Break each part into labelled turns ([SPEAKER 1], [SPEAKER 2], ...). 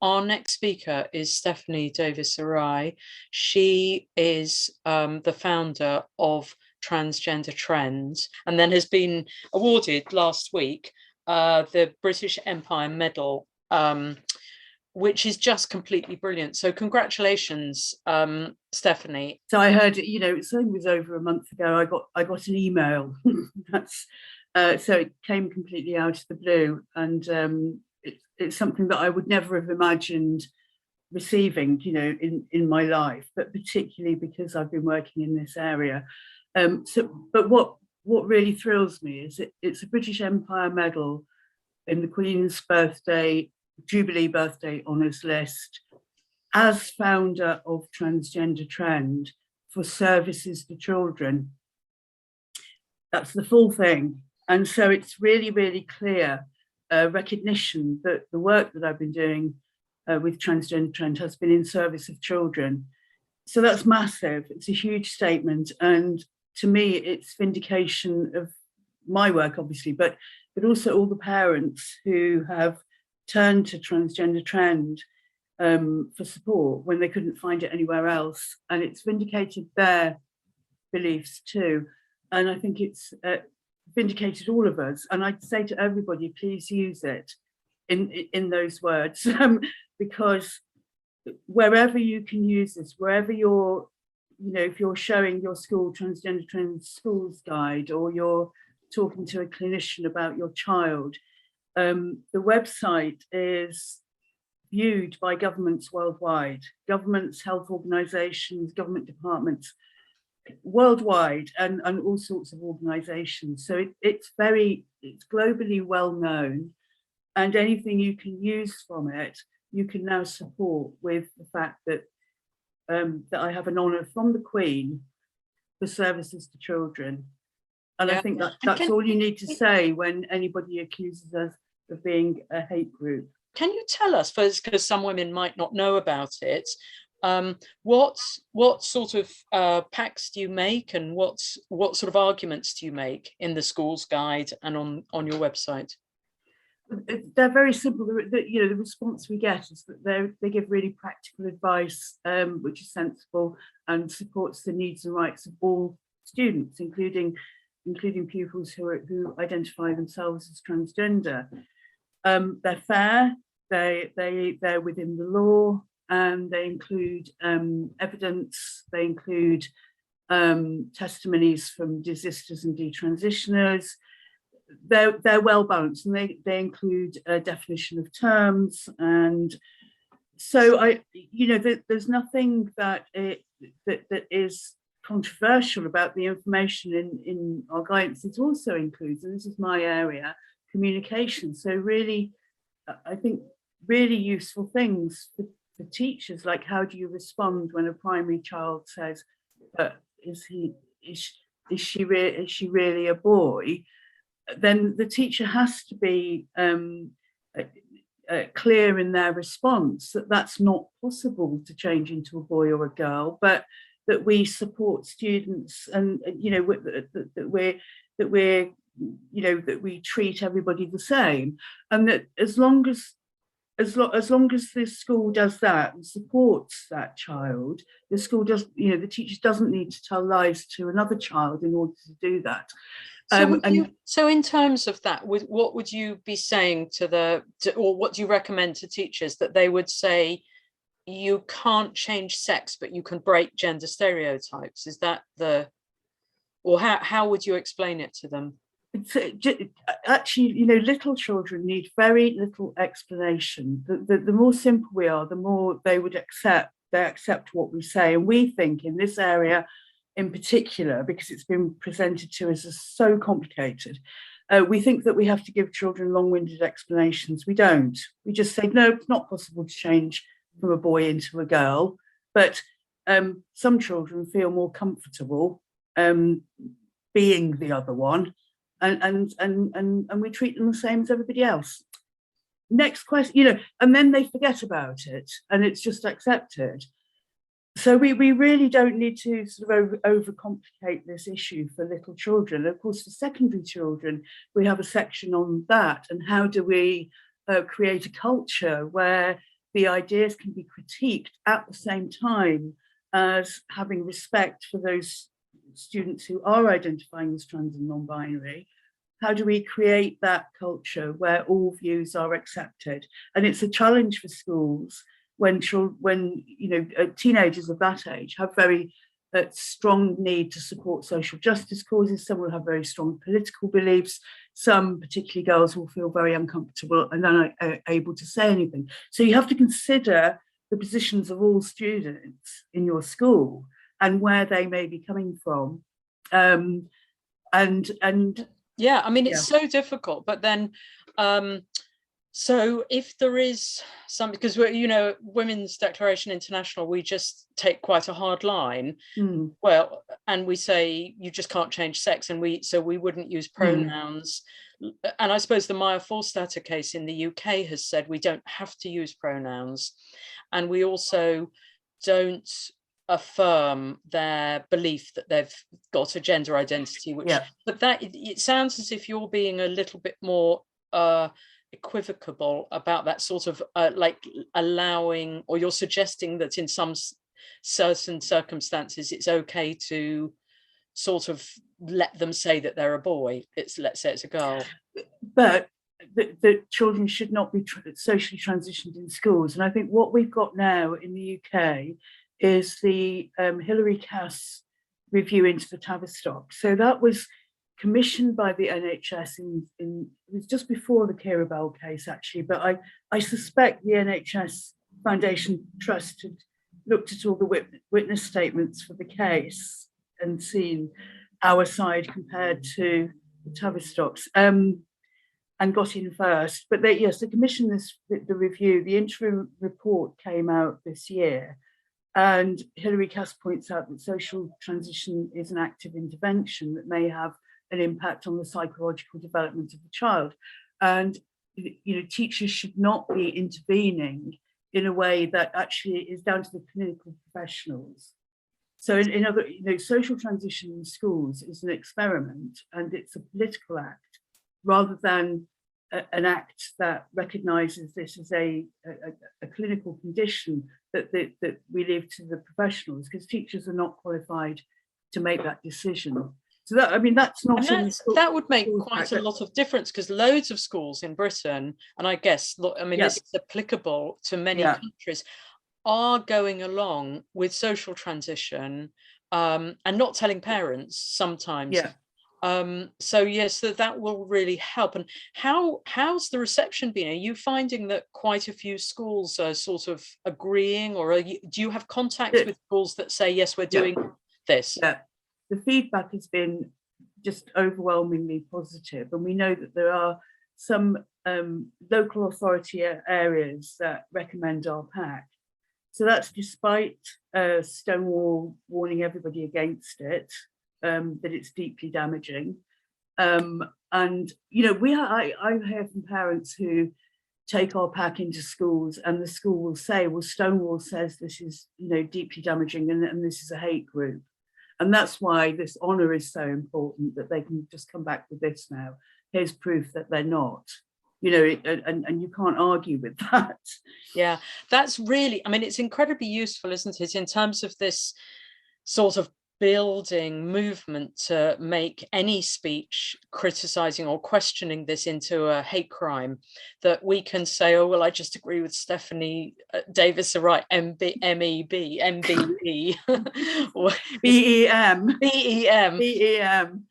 [SPEAKER 1] Our next speaker is Stefanie Davies Arai. She is the founder of Transgender Trends, and then has been awarded last week the British Empire Medal, which is just completely brilliant. So congratulations, Stefanie.
[SPEAKER 2] So I heard, it was over a month ago. I got an email. So it came completely out of the blue, and it's something that I would never have imagined receiving, in my life, but particularly because I've been working in this area. But what really thrills me is it's a British Empire Medal in the Queen's Jubilee birthday honours list as founder of Transgender Trend for services to children. That's the full thing. And so it's really, really clear recognition that the work that I've been doing with Transgender Trend has been in service of children. So that's massive. It's a huge statement. And to me, it's vindication of my work, obviously, but also all the parents who have turned to Transgender Trend for support when they couldn't find it anywhere else. And it's vindicated their beliefs too. And I think it's vindicated all of us. And I'd say to everybody, please use it in those words, because wherever you can use this, wherever you're, if you're showing your school Transgender Trend Schools Guide, or you're talking to a clinician about your child, the website is viewed by governments worldwide, governments, health organisations, government departments worldwide, and all sorts of organisations. So it's globally well known, and anything you can use from it, you can now support with the fact that that I have an honour from the Queen for services to children. And yeah. I think that's all you need to say when anybody accuses us of being a hate group.
[SPEAKER 1] Can you tell us, first, because some women might not know about it, what sort of packs do you make, and what sort of arguments do you make in the Schools Guide and on your website?
[SPEAKER 2] They're very simple. The response we get is that they give really practical advice, which is sensible and supports the needs and rights of all students, including pupils who identify themselves as transgender. They're fair. They're within the law, and they include evidence. They include testimonies from desisters and detransitioners. They're well balanced, and they include a definition of terms. And so there's nothing that is controversial about the information in our guidance. It also includes, and this is my area, communication. So really, I think really useful things for teachers, like how do you respond when a primary child says, "But is she really a boy?" Then the teacher has to be clear in their response that that's not possible to change into a boy or a girl, but that we support students, and that we treat everybody the same, and that as long as the school does that and supports that child, the school does, the teacher doesn't need to tell lies to another child in order to do that.
[SPEAKER 1] So in terms of that, what would you be saying or what do you recommend to teachers, that they would say, you can't change sex, but you can break gender stereotypes? Is that or how would you explain it to them?
[SPEAKER 2] Actually, little children need very little explanation. The more simple we are, the more they would accept what we say. And we think in this area in particular, because it's been presented to us as so complicated, we think that we have to give children long-winded explanations. We don't. We just say, no, it's not possible to change from a boy into a girl. But some children feel more comfortable being the other one, and we treat them the same as everybody else. Next question, and then they forget about it, and it's just accepted. So we really don't need to sort of overcomplicate this issue for little children. Of course, for secondary children, we have a section on that, and how do we create a culture where the ideas can be critiqued at the same time as having respect for those students who are identifying as trans and non-binary. How do we create that culture where all views are accepted? And it's a challenge for schools when teenagers of that age have very strong need to support social justice causes. Some will have very strong political beliefs. Some, particularly girls, will feel very uncomfortable and not able to say anything. So you have to consider the positions of all students in your school and where they may be coming from.
[SPEAKER 1] Yeah, I mean, it's so difficult, but then so if there is some, because we're, Women's Declaration International, we just take quite a hard line. Well, and we say you just can't change sex, and we wouldn't use pronouns. And I suppose the Maya Forstater case in the UK has said we don't have to use pronouns, and we also don't affirm their belief that they've got a gender identity, but that it sounds as if you're being a little bit more equivocal about that sort of like allowing, or you're suggesting that in some certain circumstances it's okay to sort of let them say that they're a boy. Let's say it's a girl,
[SPEAKER 2] but the children should not be socially transitioned in schools. And I think what we've got now in the UK is the Hilary Cass review into the Tavistock. So that was commissioned by the NHS it was just before the Keira Bell case, actually, but I suspect the NHS Foundation Trust had looked at all the witness statements for the case and seen our side compared to the Tavistocks, and got in first. But they commissioned the review. The interim report came out this year, and Hilary Cass points out that social transition is an active intervention that may have an impact on the psychological development of the child. And teachers should not be intervening in a way that actually is down to the clinical professionals. So in other, social transition in schools is an experiment, and it's a political act rather than an act that recognises this as a clinical condition that we leave to the professionals, because teachers are not qualified to make that decision. So that's not.
[SPEAKER 1] That would make quite a lot of difference, because loads of schools in Britain, and I guess, this is applicable to many countries, are going along with social transition and not telling parents sometimes. So yes, that will really help. And how's the reception been? Are you finding that quite a few schools are sort of agreeing, or do you have contacts with schools that say, yes, we're doing this?
[SPEAKER 2] The feedback has been just overwhelmingly positive, and we know that there are some local authority areas that recommend our pact. So that's despite Stonewall warning everybody against it, that it's deeply damaging. And I hear from parents who take our pack into schools, and the school will say, well, Stonewall says this is deeply damaging, and this is a hate group. And that's why this honour is so important, that they can just come back with this now. Here's proof that they're not, and you can't argue with that.
[SPEAKER 1] Yeah, that's really, it's incredibly useful, isn't it, in terms of this sort of building movement to make any speech criticising or questioning this into a hate crime, that we can say, oh, well, I just agree with Stefanie Davies Arai, MEB, MBE, BEM.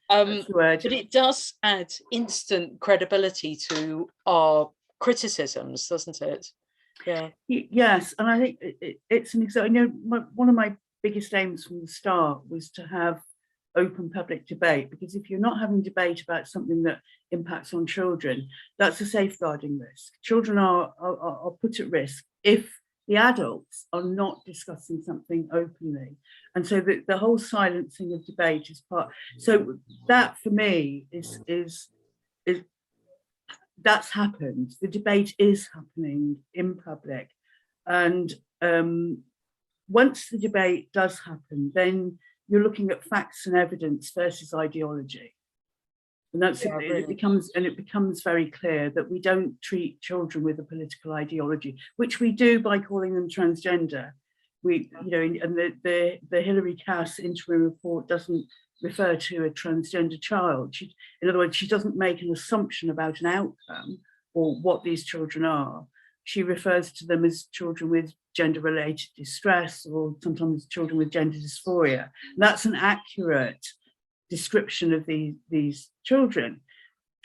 [SPEAKER 1] But it does add instant credibility to our criticisms, doesn't it? Yeah.
[SPEAKER 2] Yes, and I think it's an example. One of my biggest aims from the start was to have open public debate, because if you're not having debate about something that impacts on children, that's a safeguarding risk. Children are put at risk if the adults are not discussing something openly. And so the whole silencing of debate is part. So that for me is that's happened. The debate is happening in public, and once the debate does happen, then you're looking at facts and evidence versus ideology. And that's
[SPEAKER 1] Yeah,
[SPEAKER 2] it
[SPEAKER 1] really.
[SPEAKER 2] becomes very clear that we don't treat children with a political ideology, which we do by calling them transgender. We, you know, and the Hilary Cass interim report doesn't refer to a transgender child. In other words, she doesn't make an assumption about an outcome or what these children are. She refers to them as children with gender-related distress, or sometimes children with gender dysphoria. And that's an accurate description of these children.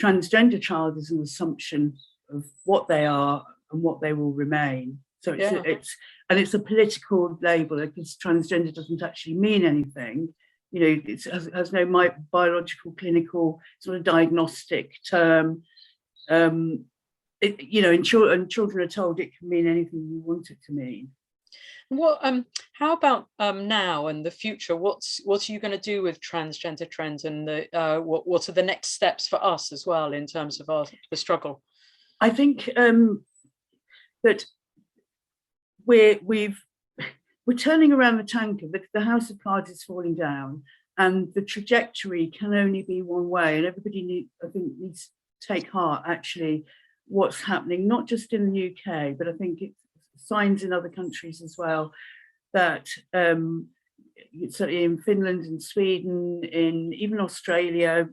[SPEAKER 2] Transgender child is an assumption of what they are and what they will remain. So it's a political label, because transgender doesn't actually mean anything. You know, it has no biological, clinical sort of diagnostic term. You know, and children are told it can mean anything you want it to mean.
[SPEAKER 1] What how about now and the future? What are you going to do with transgender trends, and the what are the next steps for us as well in terms of the struggle?
[SPEAKER 2] I think that we're turning around the tanker. The house of cards is falling down, and the trajectory can only be one way. And everybody needs to take heart, actually, what's happening, not just in the UK, but I think it's signs in other countries as well, that certainly in Finland and Sweden, in even Australia,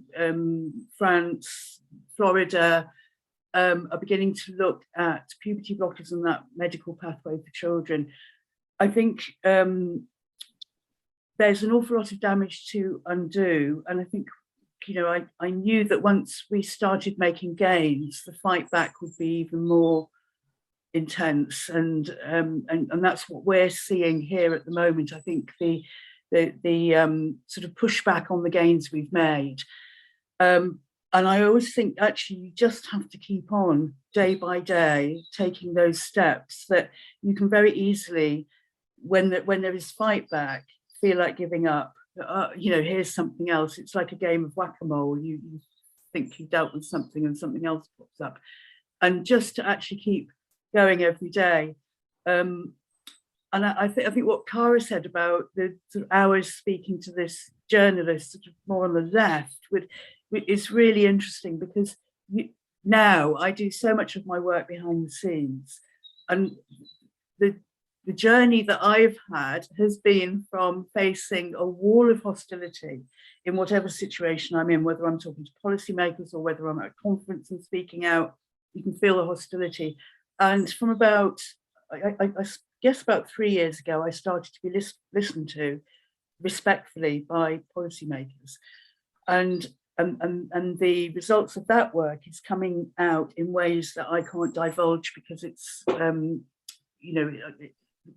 [SPEAKER 2] France, Florida, are beginning to look at puberty blockers and that medical pathway for children. I think there's an awful lot of damage to undo, and I think, you know, I knew that once we started making gains, the fight back would be even more intense, and that's what we're seeing here at the moment. I think the sort of pushback on the gains we've made, and I always think actually you just have to keep on day by day taking those steps, that you can very easily, when there is fight back, feel like giving up. You know, here's something else. It's like a game of whack-a-mole. You think you've dealt with something and something else pops up, and just to actually keep going every day. And I think what Cara said about the sort of hours speaking to this journalist, sort of more on the left, is really interesting, because now I do so much of my work behind the scenes, and the journey that I've had has been from facing a wall of hostility in whatever situation I'm in, whether I'm talking to policymakers or whether I'm at a conference and speaking out. You can feel the hostility. And from about, I guess about 3 years ago, I started to be listened to respectfully by policymakers. And the results of that work is coming out in ways that I can't divulge, because it's, you know,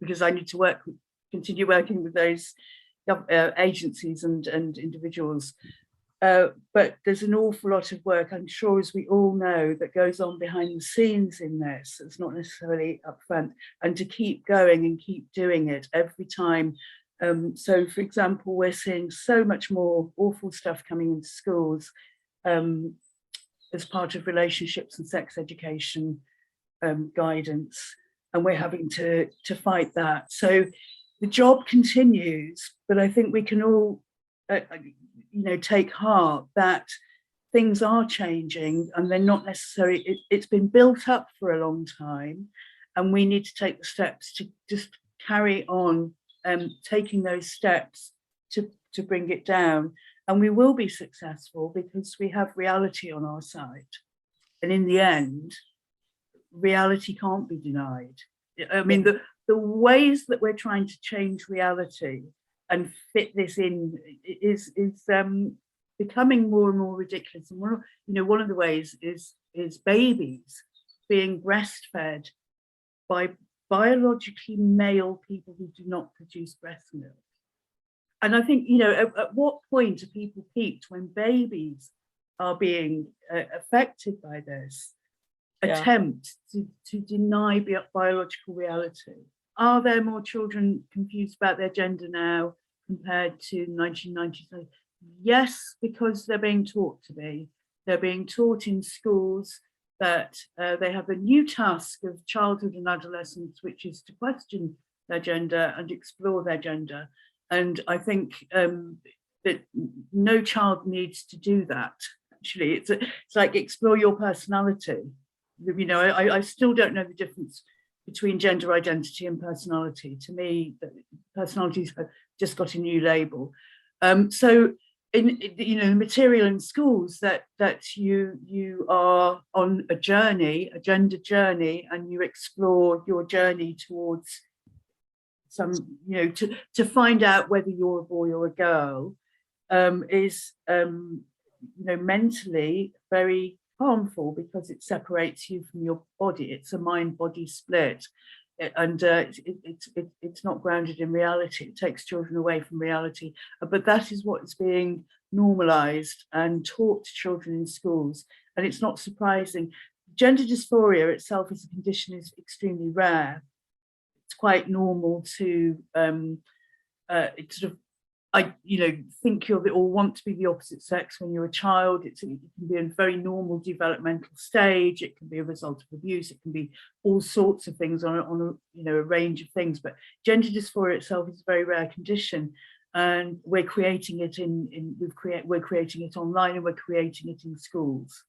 [SPEAKER 2] because I need to continue working with those agencies and individuals. But there's an awful lot of work, I'm sure, as we all know, that goes on behind the scenes in this. It's not necessarily upfront, and to keep going and keep doing it every time. So, for example, we're seeing so much more awful stuff coming into schools as part of relationships and sex education guidance, and we're having to fight that. So the job continues, but I think we can all you know, take heart that things are changing, and they're not necessarily, it's been built up for a long time, and we need to take the steps to just carry on taking those steps to bring it down. And we will be successful, because we have reality on our side. And in the end, reality can't be denied. I mean, the ways that we're trying to change reality and fit this in is becoming more and more ridiculous. And one of the ways is babies being breastfed by biologically male people who do not produce breast milk. And I think, you know, at what point are people peaked when babies are being affected by this attempt to deny biological reality? Are there more children confused about their gender now compared to 1990s? Yes, because they're being taught to be. They're being taught in schools that they have a new task of childhood and adolescence, which is to question their gender and explore their gender. And I think that no child needs to do that, Literally, it's like explore your personality. You know, I still don't know the difference between gender identity and personality. To me, personalities have just got a new label. So in, you know, the material in schools that you are on a journey, a gender journey, and you explore your journey towards some, you know, to find out whether you're a boy or a girl, is you know, mentally very harmful, because it separates you from your body. It's a mind-body split, and it's not grounded in reality. It takes children away from reality, but that is what is being normalized and taught to children in schools, and it's not surprising. Gender dysphoria itself as a condition is extremely rare. It's quite normal to sort of, you know, think you're or want to be the opposite sex when you're a child. It can be a very normal developmental stage. It can be a result of abuse. It can be all sorts of things on a you know, a range of things. But gender dysphoria itself is a very rare condition, and we're creating it we're creating it online, and we're creating it in schools.